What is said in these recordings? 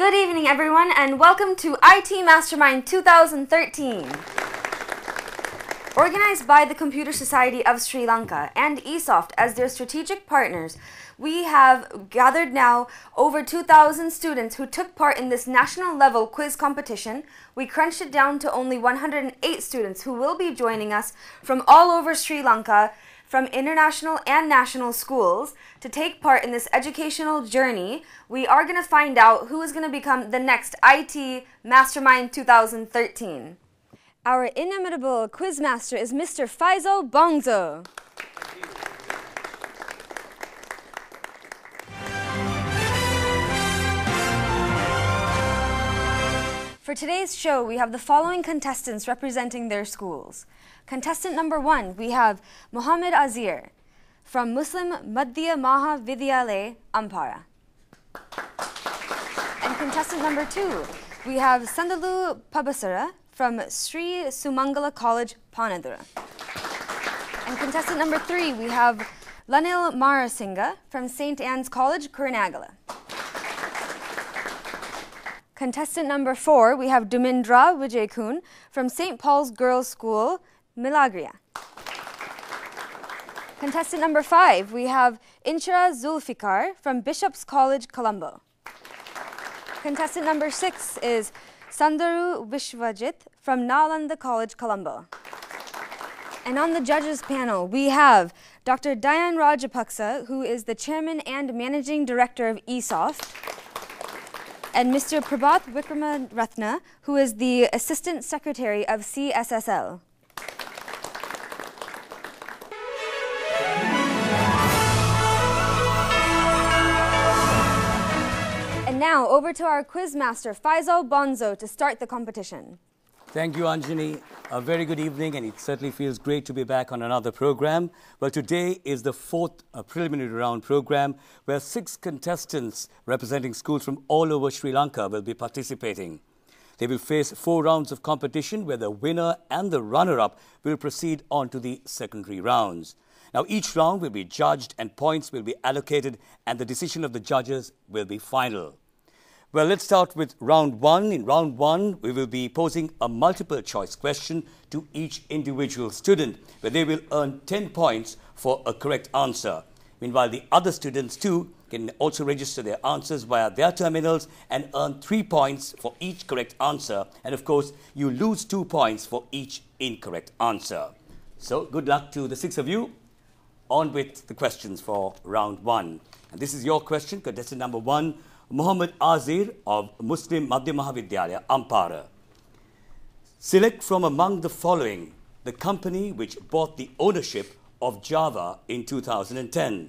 Good evening, everyone, and welcome to IT Mastermind 2013. Organized by the Computer Society of Sri Lanka and ESOFT as their strategic partners, we have gathered now over 2,000 students who took part in this national level quiz competition. We crunched it down to only 108 students who will be joining us from all over Sri Lanka, from international and national schools, to take part in this educational journey. We are going to find out who is going to become the next IT Mastermind 2013. Our inimitable quiz master is Mr. Faisal Bongzo. For today's show, we have the following contestants representing their schools. Contestant number 1, we have Muhammad Azir from Muslim Madhya Maha Vidyalaya, Ampara. And contestant number 2, we have Sandalu Pabasara from Sri Sumangala College, Panadura. And contestant number 3, we have Lanil Marasinghe from St. Anne's College, Kurunegala. Contestant number 4, we have Dumindra Vijayakun from St. Paul's Girls' School, Milagria. Contestant number 5, we have Inshira Zulfikar from Bishop's College, Colombo. Contestant number 6 is Sandaru Vishwajit from Nalanda College, Colombo. And on the judges panel, we have Dr. Dayan Rajapaksa, who is the chairman and managing director of ESOFT, and Mr. Prabhat Vikramaratne, who is the assistant secretary of CSSL. And now, over to our quiz master, Faisal Bonzo, to start the competition. Thank you, Anjani. A very good evening, and it certainly feels great to be back on another program. Well, today is the fourth preliminary round program where 6 contestants representing schools from all over Sri Lanka will be participating. They will face 4 rounds of competition where the winner and the runner-up will proceed on to the secondary rounds. Now, each round will be judged and points will be allocated, and the decision of the judges will be final. Well, let's start with round 1. In round 1, we will be posing a multiple choice question to each individual student, where they will earn 10 points for a correct answer. Meanwhile, the other students too can also register their answers via their terminals and earn 3 points for each correct answer. And of course, you lose 2 points for each incorrect answer. So, good luck to the 6 of you. On with the questions for round 1. And this is your question, contestant number 1. Muhammad Azir of Muslim Madhya Maha Vidyalaya, Ampara. Select from among the following the company which bought the ownership of Java in 2010.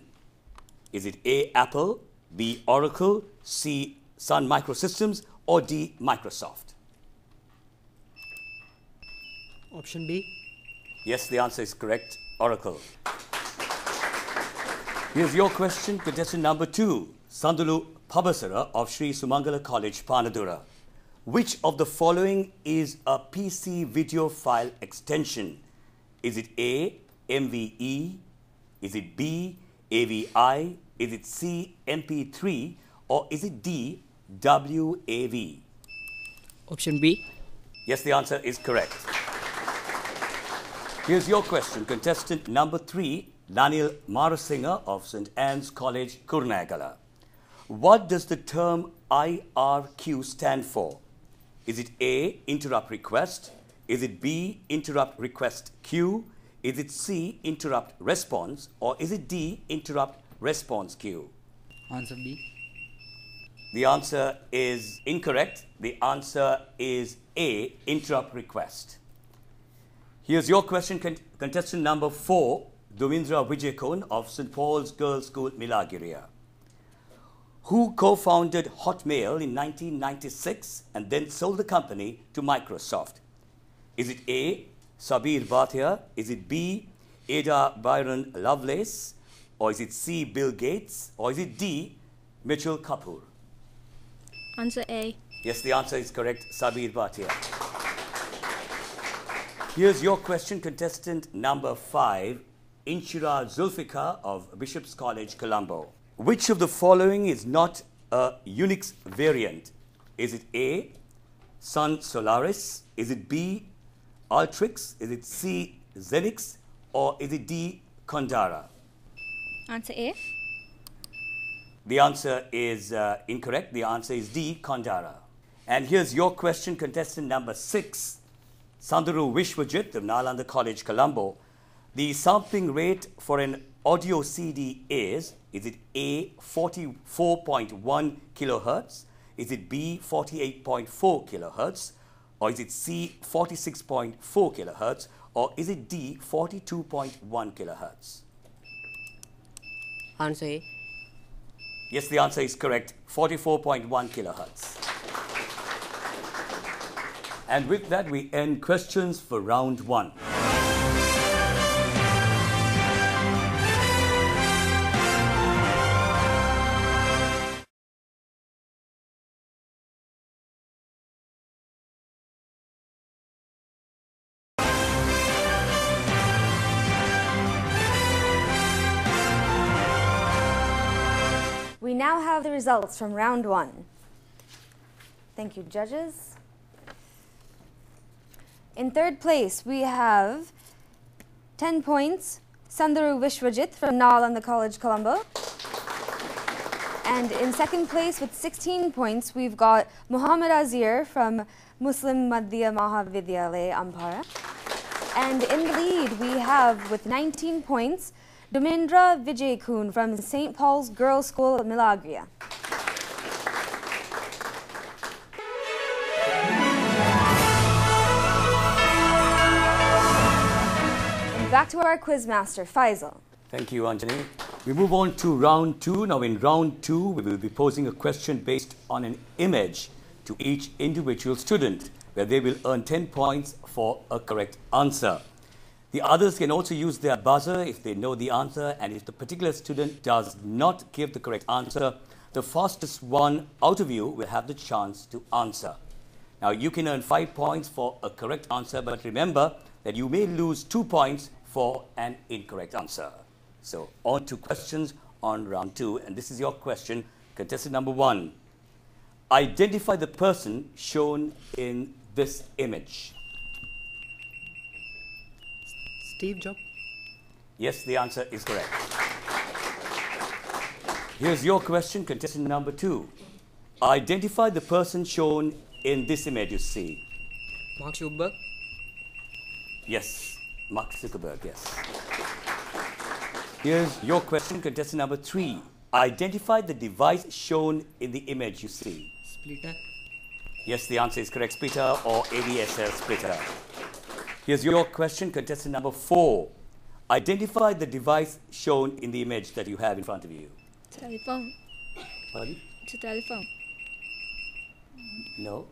Is it A, Apple, B, Oracle, C, Sun Microsystems, or D, Microsoft? Option B. Yes, the answer is correct, Oracle. Here's your question, contestant number 2, Sandalu Pabasara of Sri Sumangala College, Panadura. Which of the following is a PC video file extension? Is it A, MVE? Is it B, AVI? Is it C, MP3? Or is it D, WAV? Option B. Yes, the answer is correct. Here's your question, contestant number 3, Lanil Marasinghe of St. Anne's College, Kurunegala. What does the term IRQ stand for? Is it A, interrupt request? Is it B, interrupt request queue? Is it C, interrupt response? Or is it D, interrupt response queue? Answer B. The answer is incorrect. The answer is A, interrupt request. Here's your question, contestant number 4, Dumindra Vijayakun of St. Paul's Girls' School, Milagria. Who co-founded Hotmail in 1996 and then sold the company to Microsoft? Is it A, Sabir Bhatia? Is it B, Ada Byron Lovelace? Or is it C, Bill Gates? Or is it D, Mitchell Kapoor? Answer A. Yes, the answer is correct, Sabir Bhatia. Here's your question, contestant number 5, Inshira Zulfikar of Bishop's College, Colombo. Which of the following is not a Unix variant? Is it A, Sun Solaris? Is it B, Ultrix? Is it C, Xenix? Or is it D, Kondara? Answer A. The answer is incorrect. The answer is D, Kondara. And here's your question, contestant number 6, Sanduru Vishwajit of Nalanda College, Colombo. The sampling rate for an audio CD is it A, 44.1 kilohertz? Is it B, 48.4 kilohertz? Or is it C, 46.4 kilohertz? Or is it D, 42.1 kilohertz? Answer A. Yes, the answer is correct, 44.1 kilohertz. And with that, we end questions for round 1. We now have the results from round 1. Thank you, judges. In third place, we have 10 points, Sanduru Vishwajit from Nalanda College, Colombo. And in second place with 16 points, we've got Muhammad Azir from Muslim Madhya Mahavidyalaya, Ampara. And in the lead, we have, with 19 points, Domindra Vijay Kun from St. Paul's Girls' School, Milagria. And back to our quiz master, Faisal. Thank you, Anjani. We move on to round 2. Now, in round 2, we will be posing a question based on an image to each individual student, where they will earn 10 points for a correct answer. The others can also use their buzzer if they know the answer, and if the particular student does not give the correct answer, the fastest one out of you will have the chance to answer. Now, you can earn 5 points for a correct answer, but remember that you may lose 2 points for an incorrect answer. So, on to questions on round 2, and this is your question, contestant number 1. Identify the person shown in this image. Steve Jobs. Yes, the answer is correct. Here's your question, contestant number 2. Identify the person shown in this image you see. Mark Zuckerberg. Yes, Mark Zuckerberg, yes. Here's your question, contestant number 3. Identify the device shown in the image you see. Splitter. Yes, the answer is correct, splitter or ADSL splitter. Here's your question, contestant number 4. Identify the device shown in the image that you have in front of you. Telephone. Pardon? It's a telephone. No.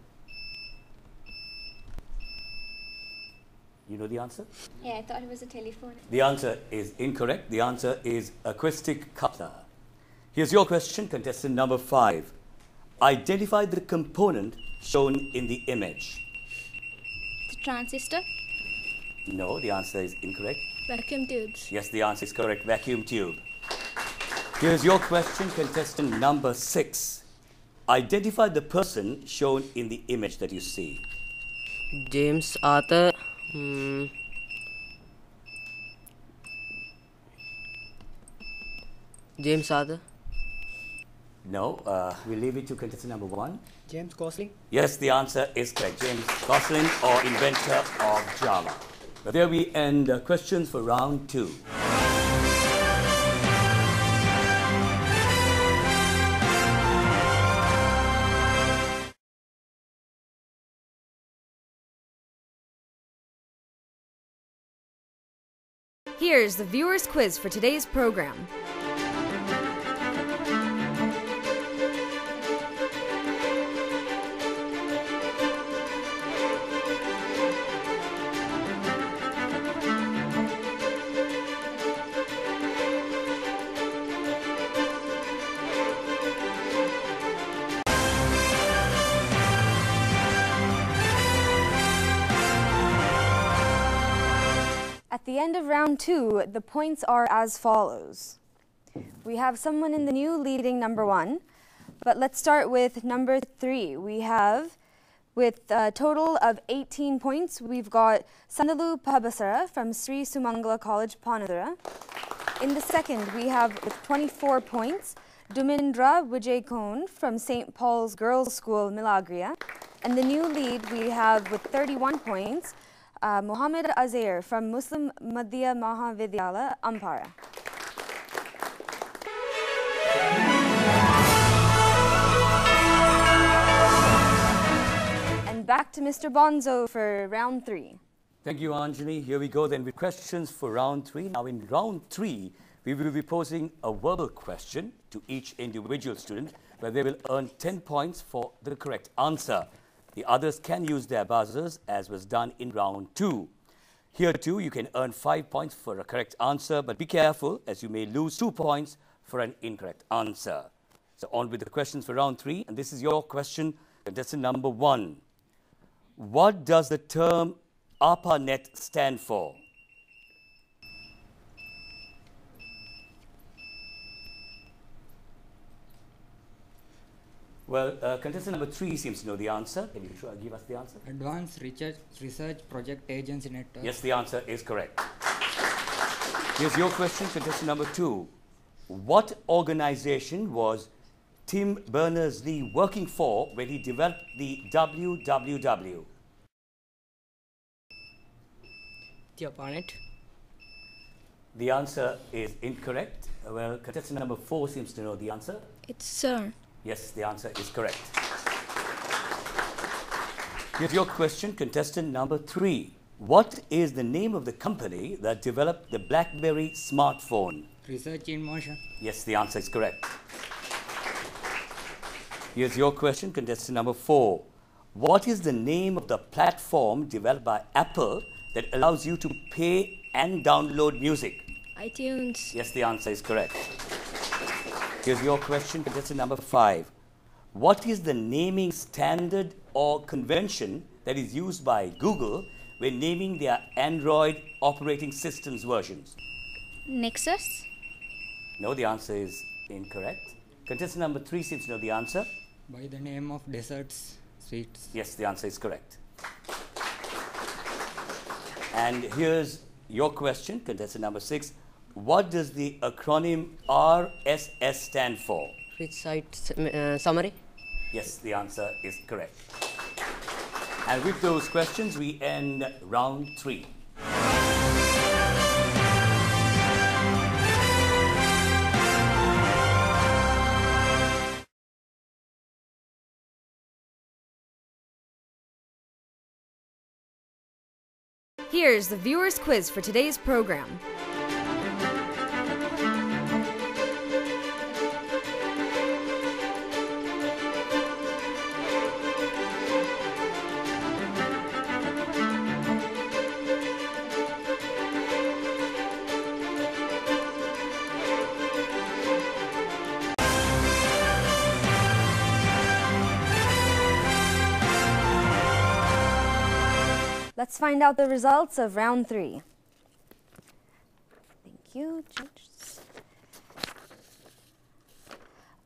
You know the answer? Yeah, I thought it was a telephone. The answer is incorrect. The answer is acoustic coupler. Here's your question, contestant number 5. Identify the component shown in the image. The transistor. No, the answer is incorrect. Vacuum tubes. Yes, the answer is correct, vacuum tube. Here's your question, contestant number 6. Identify the person shown in the image that you see. James Arthur. James Arthur. No, we'll leave it to contestant number 1. James Gosling. Yes, the answer is correct. James Gosling, or inventor of Java. But there we end questions for round 2. Here's the viewer's quiz for today's program. At the end of round 2, the points are as follows. We have someone in the new leading number 1, But let's start with number 3. We have, with a total of 18 points, we've got Sandalu Pabasara from Sri Sumangala College, Panadura. In the second, we have with 24 points, Dumindra Vijay Kone from St. Paul's Girls' School, Milagria. And the new lead we have with 31 points, Mohammed Azir from Muslim Madhya Mahavidyalaya, Ampara. And back to Mr. Bonzo for round 3. Thank you, Anjali. Here we go then with questions for round 3. Now in round 3, we will be posing a verbal question to each individual student where they will earn 10 points for the correct answer. The others can use their buzzers as was done in round 2. Here too, you can earn 5 points for a correct answer, but be careful as you may lose 2 points for an incorrect answer. So on with the questions for round 3, and this is your question, contestant number 1. What does the term ARPANET stand for? Well, contestant number 3 seems to know the answer. Can you give us the answer? Advanced Research Project Agency Network. Yes, the answer is correct. Here's your question, contestant number 2. What organization was Tim Berners-Lee working for when he developed the www? The ARPANET. The answer is incorrect. Well, contestant number 4 seems to know the answer. It's CERN. Yes, the answer is correct. Here's your question, contestant number 3. What is the name of the company that developed the BlackBerry smartphone? Research in Motion. Yes, the answer is correct. Here's your question, contestant number 4. What is the name of the platform developed by Apple that allows you to pay and download music? iTunes. Yes, the answer is correct. Here's your question, contestant number 5. What is the naming standard or convention that is used by Google when naming their Android operating systems versions? Nexus. No, the answer is incorrect. Contestant number 3 seems to know the answer. By the name of Deserts Sweets. Yes, the answer is correct. And here's your question, contestant number 6. What does the acronym RSS stand for? Rich Site Summary. Yes, the answer is correct. And with those questions, we end round 3. Here's the viewer's quiz for today's program. Let's find out the results of round 3. Thank you, judges.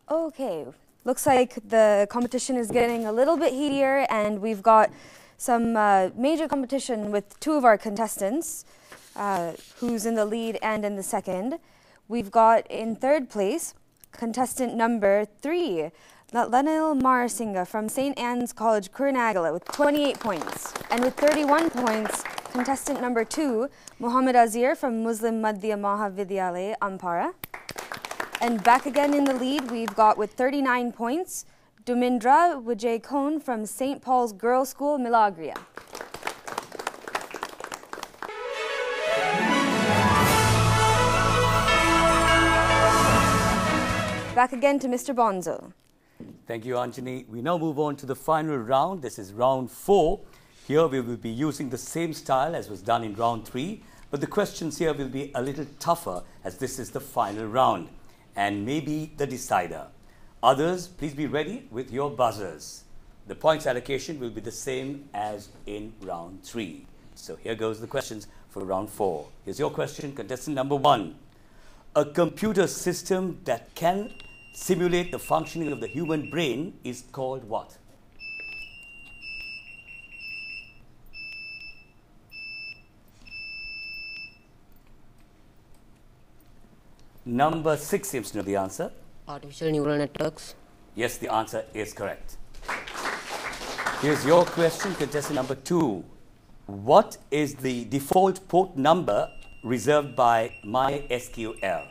Okay, looks like the competition is getting a little bit heatier, and we've got some major competition with 2 of our contestants, who's in the lead and in the second. We've got in 3rd place, contestant number 3, Lanil Marasinghe from St. Anne's College, Kurunagala, with 28 points. And with 31 points, contestant number 2, Mohammed Azir from Muslim Madhya Mahavidyalaya, Ampara. And back again in the lead, we've got with 39 points, Dumindra Vijay Kone from St. Paul's Girls' School, Milagria. Back again to Mr. Bonzo. Thank you, Anjani. We now move on to the final round. This is round 4. Here we will be using the same style as was done in round 3, but the questions here will be a little tougher as this is the final round and maybe the decider. Others, please be ready with your buzzers. The points allocation will be the same as in round 3. So here goes the questions for round 4. Here's your question, contestant number 1. A computer system that can simulate the functioning of the human brain is called what? Number 6 seems to know the answer. Artificial neural networks. Yes, the answer is correct. Here's your question, contestant number 2. What is the default port number reserved by MySQL?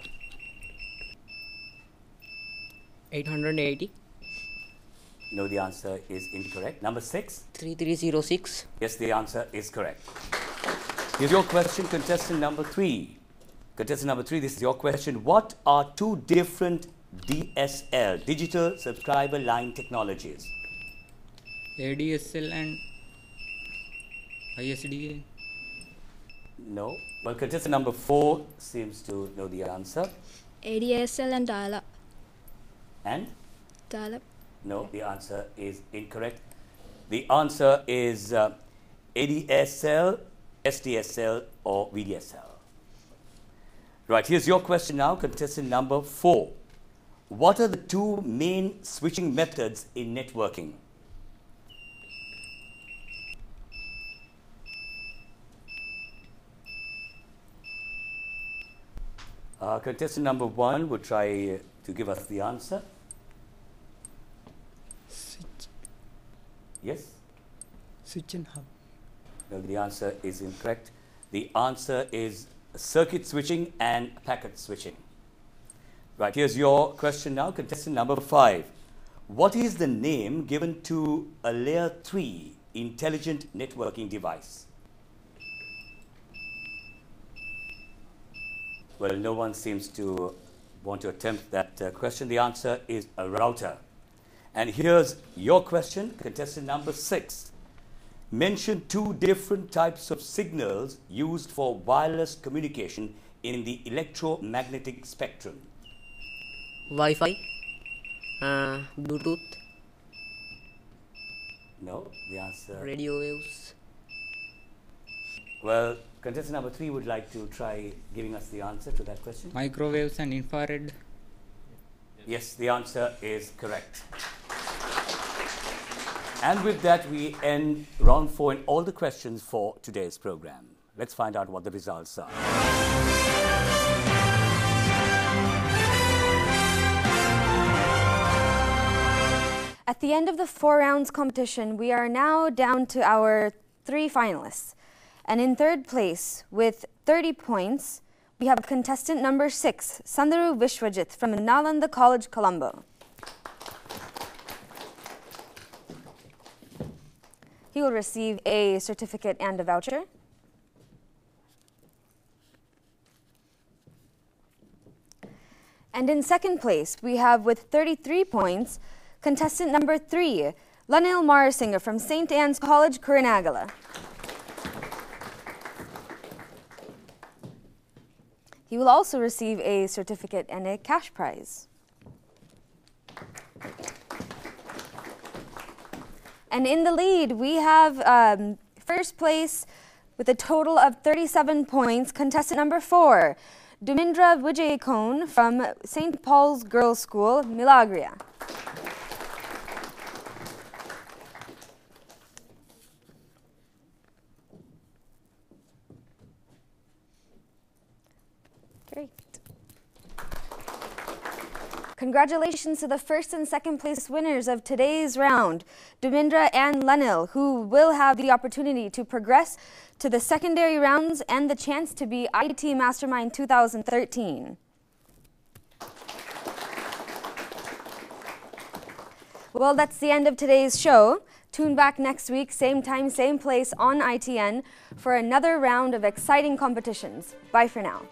880. No, the answer is incorrect. Number 6. 3306. Yes, the answer is correct. Here's your question, contestant number 3. Contestant number 3, this is your question. What are two different DSL, digital subscriber line technologies? ADSL and ISDA. No. Well, contestant number 4 seems to know the answer. ADSL and dial-up. And? Dial-up. No, the answer is incorrect. The answer is ADSL, SDSL, or VDSL. Right, here's your question now, contestant number 4. What are the two main switching methods in networking? Contestant number 1 would try to give us the answer. Switch. Yes? Switch and hub. No, the answer is incorrect. The answer is circuit switching and packet switching. Right, here's your question now, contestant number 5. What is the name given to a layer 3 intelligent networking device? Well, no one seems to want to attempt that question. The answer is a router. And here's your question, contestant number 6. Mention two different types of signals used for wireless communication in the electromagnetic spectrum. Wi-Fi. Bluetooth. No, the answer. Radio waves. Well, contestant number 3 would like to try giving us the answer to that question. Microwaves and infrared. Yes, the answer is correct. And with that, we end round 4 and all the questions for today's program. Let's find out what the results are. At the end of the 4 rounds competition, we are now down to our 3 finalists. And in third place, with 30 points, we have contestant number 6, Sandaru Vishwajit from Nalanda College, Colombo. He will receive a certificate and a voucher. And in second place, we have with 33 points, contestant number 3, Lanil Marasinger from St. Anne's College, Kurunagala. He will also receive a certificate and a cash prize. And in the lead, we have first place with a total of 37 points, contestant number 4, Dumindra Vijayakone from St. Paul's Girls' School, Milagria. Great. Congratulations to the first and second place winners of today's round, Dumindra and Lanil, who will have the opportunity to progress to the secondary rounds and the chance to be IT Mastermind 2013. Well, that's the end of today's show. Tune back next week, same time, same place on ITN for another round of exciting competitions. Bye for now.